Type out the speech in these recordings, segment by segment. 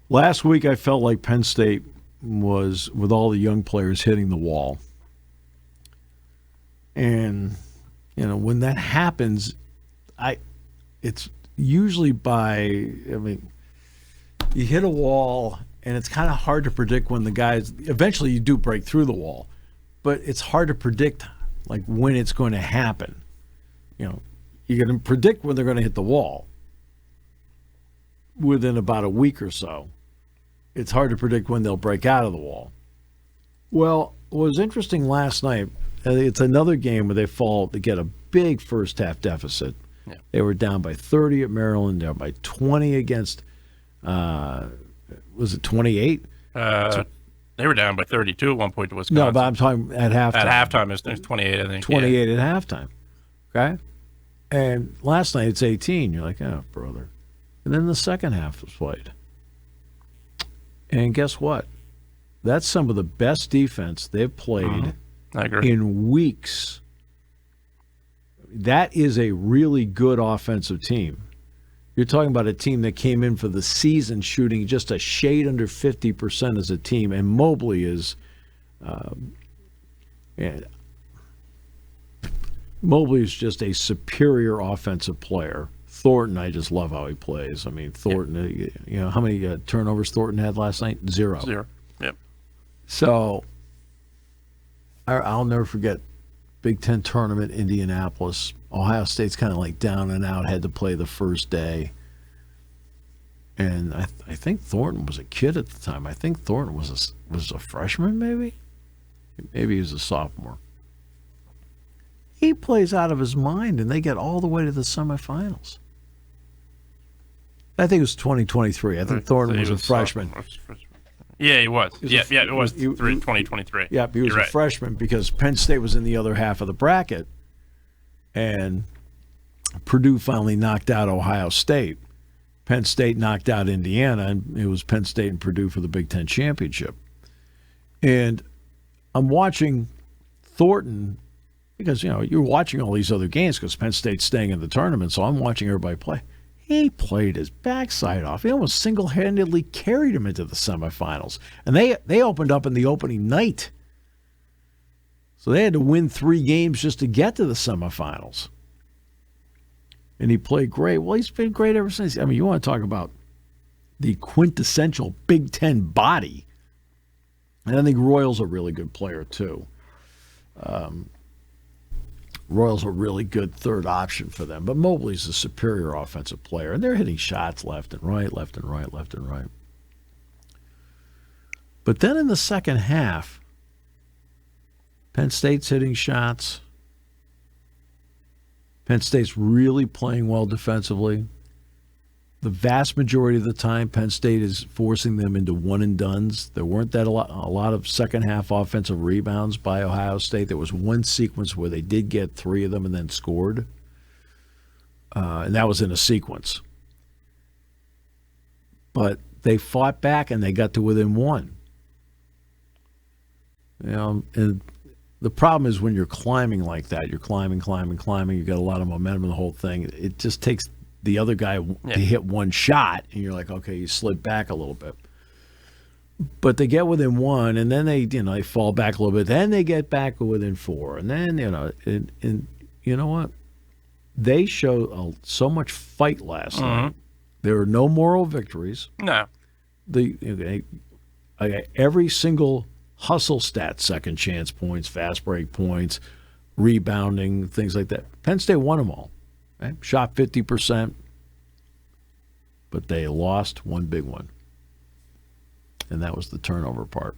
Last week, I felt like Penn State was, with all the young players, hitting the wall. And, when that happens, it's usually you hit a wall, and it's kind of hard to predict when the guys, eventually you do break through the wall, but it's hard to predict, like, when it's going to happen. You can predict when they're going to hit the wall within about a week or so. It's hard to predict when they'll break out of the wall. Well, what was interesting last night, it's another game where they get a big first half deficit. Yeah. They were down by 30 at Maryland, down by 20 against, was it 28? They were down by 32 at one point to Wisconsin. No, but I'm talking at halftime. At halftime, it's 28, I think. 28 at halftime. Okay? And last night it's 18. You're like, oh, brother. And then the second half was played. And guess what? That's some of the best defense they've played in weeks. That is a really good offensive team. You're talking about a team that came in for the season shooting just a shade under 50% as a team, and Mobley is just a superior offensive player. Thornton, I just love how he plays. I mean, Thornton, how many turnovers Thornton had last night? Zero. Yep. So I'll never forget Big Ten tournament, Indianapolis. Ohio State's kind of like down and out, had to play the first day. And I think Thornton was a kid at the time. I think Thornton was a freshman, maybe? Maybe he was a sophomore. He plays out of his mind, and they get all the way to the semifinals. I think it was 2023. I think Thornton was a freshman. Yeah, he was. It was 2023. Yeah, he was a freshman because Penn State was in the other half of the bracket, and Purdue finally knocked out Ohio State. Penn State knocked out Indiana, and it was Penn State and Purdue for the Big Ten championship. And I'm watching Thornton because, you're watching all these other games because Penn State's staying in the tournament, so I'm watching everybody play. He played his backside off. He almost single-handedly carried him into the semifinals. And they opened up in the opening night. So they had to win 3 games just to get to the semifinals. And he played great. Well, he's been great ever since. I mean, you want to talk about the quintessential Big Ten body. And I think Royal's a really good player, too. Royal's a really good third option for them. But Mobley's a superior offensive player. And they're hitting shots left and right, left and right, left and right. But then in the second half, Penn State's hitting shots. Penn State's really playing well defensively. The vast majority of the time, Penn State is forcing them into one-and-dones. There weren't a lot of second-half offensive rebounds by Ohio State. There was one sequence where they did get 3 of them and then scored. And that was in a sequence. But they fought back, and they got to within 1. And the problem is when you're climbing like that, you're climbing, you got a lot of momentum in the whole thing. It just takes the other guy to hit one shot, and you're like, okay, you slid back a little bit. But they get within 1, and then they fall back a little bit. Then they get back within 4, and then and you know what? They showed so much fight last night. There were no moral victories. No. Every single hustle stat, second chance points, fast break points, rebounding, things like that. Penn State won them all. Right? Shot 50%, but they lost one big one, and that was the turnover part.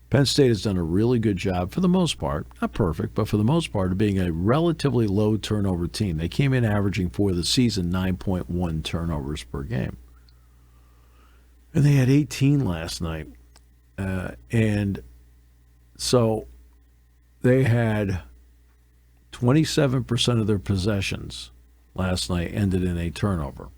Penn State has done a really good job, for the most part, not perfect, but for the most part, of being a relatively low turnover team. They came in averaging for the season 9.1 turnovers per game. And they had 18 last night. And so they had 27% of their possessions last night ended in a turnover.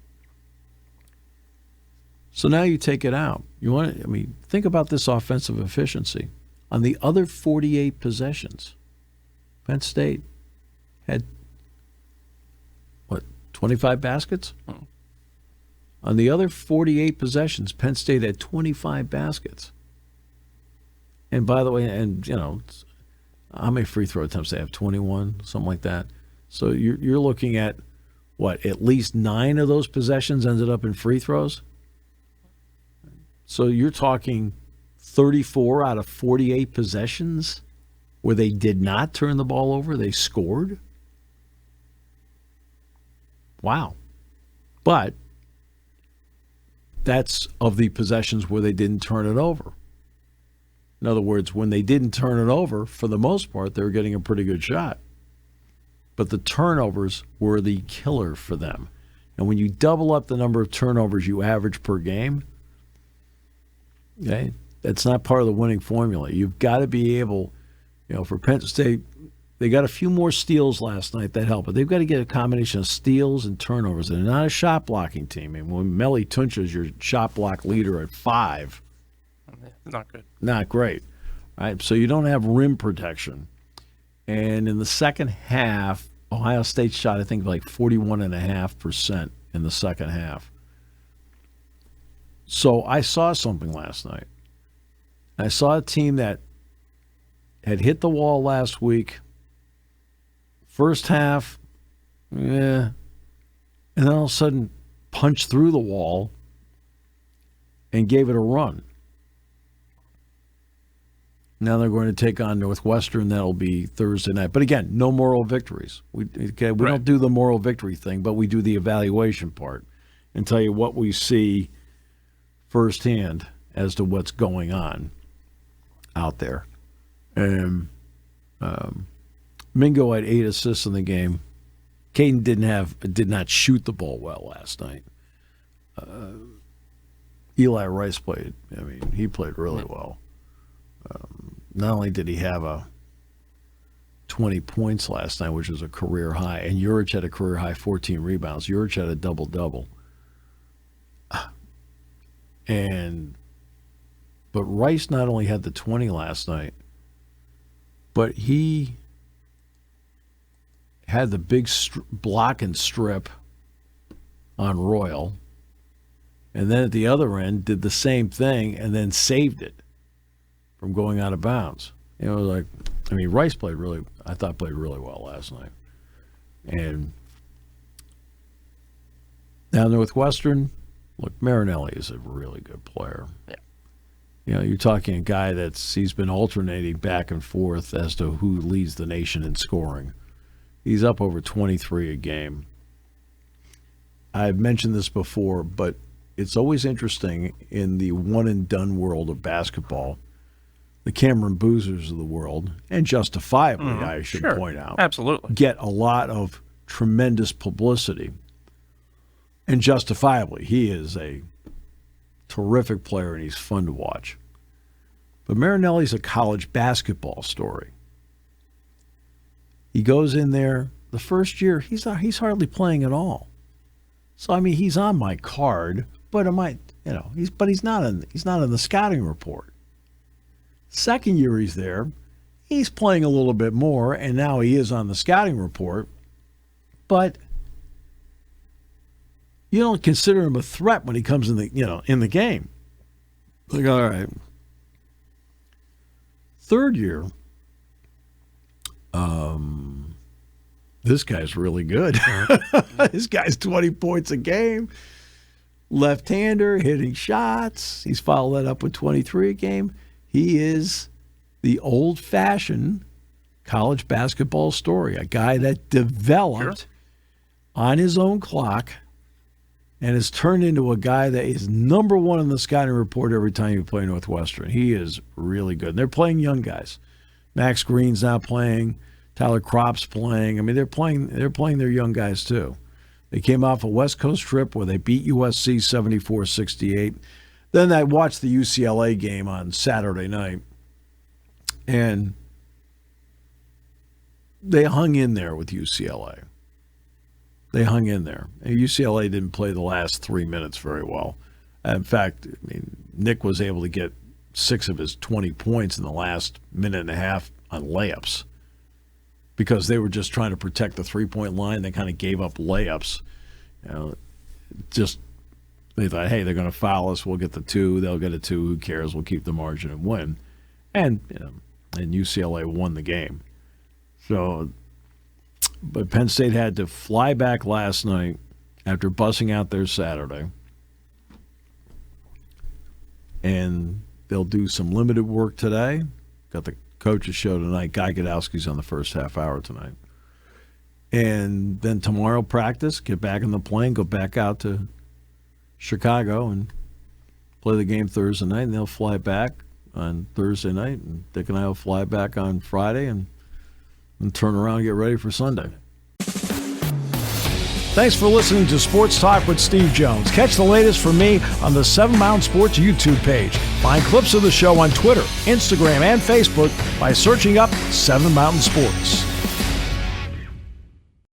So now you take it out. Think about this offensive efficiency. On the other 48 possessions, Penn State had, 25 baskets? On the other 48 possessions, Penn State had 25 baskets. And by the way, how many free throw attempts they have? 21, something like that. So you're looking at, at least 9 of those possessions ended up in free throws? So you're talking 34 out of 48 possessions where they did not turn the ball over, they scored? Wow. But that's of the possessions where they didn't turn it over. In other words, when they didn't turn it over, for the most part, they were getting a pretty good shot. But the turnovers were the killer for them. And when you double up the number of turnovers you average per game, okay, that's not part of the winning formula. You've got to be able, for Penn State, they got a few more steals last night that help, but they've got to get a combination of steals and turnovers. They're not a shot blocking team. And when Melly Tuncha is your shot block leader at 5, not good. Not great. All right, so you don't have rim protection. And in the second half, Ohio State shot, I think, like 41.5% in the second half. So I saw something last night. I saw a team that had hit the wall last week. First half, and then all of a sudden punched through the wall and gave it a run. Now they're going to take on Northwestern. That'll be Thursday night. But again, no moral victories. We don't do the moral victory thing, but we do the evaluation part and tell you what we see firsthand as to what's going on out there. And Mingo had 8 assists in the game. Caden did not shoot the ball well last night. Eli Rice played. He played really well. Not only did he have 20 points last night, which was a career high, and Juric had a career high 14 rebounds. Juric had a double-double. But Rice not only had the 20 last night, but he had the big block and strip on Royal, and then at the other end did the same thing and then saved it from going out of bounds. Rice played really well last night. And now Northwestern, look, Marinelli is a really good player. Yeah. You're talking a guy he's been alternating back and forth as to who leads the nation in scoring. He's up over 23 a game. I've mentioned this before, but it's always interesting in the one-and-done world of basketball. The Cameron Boozers of the world, and justifiably, I should point out, absolutely, get a lot of tremendous publicity. And justifiably, he is a terrific player and he's fun to watch. But Marinelli's a college basketball story. He goes in there the first year, he's hardly playing at all. So he's on my card, but he's not in the scouting report. Second year he's there, he's playing a little bit more, and now he is on the scouting report. But you don't consider him a threat when he comes in the game. Like, all right. Third year, this guy's really good. This guy's 20 points a game, left-hander, hitting shots. He's followed that up with 23 a game. He is the old-fashioned college basketball story, a guy that developed on his own clock and has turned into a guy that is number one in the scouting report every time you play Northwestern. He is really good. And they're playing young guys. Max Green's now playing. Tyler Kropp's playing. They're playing their young guys too. They came off a West Coast trip where they beat USC 74-68. Then I watched the UCLA game on Saturday night, and they hung in there with UCLA. They hung in there. And UCLA didn't play the last 3 minutes very well. In fact, Nick was able to get 6 of his 20 points in the last minute and a half on layups because they were just trying to protect the three-point line. They kind of gave up layups. Just they thought, hey, they're going to foul us. We'll get the 2. They'll get a 2. Who cares? We'll keep the margin and win. And UCLA won the game. So, but Penn State had to fly back last night after bussing out there Saturday. And they'll do some limited work today. Got the coaches show tonight. Guy Godowski's on the first half hour tonight. And then tomorrow practice, get back in the plane, go back out to Chicago and play the game Thursday night. And they'll fly back on Thursday night. And Dick and I will fly back on Friday and turn around and get ready for Sunday. Thanks for listening to Sports Talk with Steve Jones. Catch the latest from me on the 7 Mountain Sports YouTube page. Find clips of the show on Twitter, Instagram, and Facebook by searching up 7 Mountain Sports.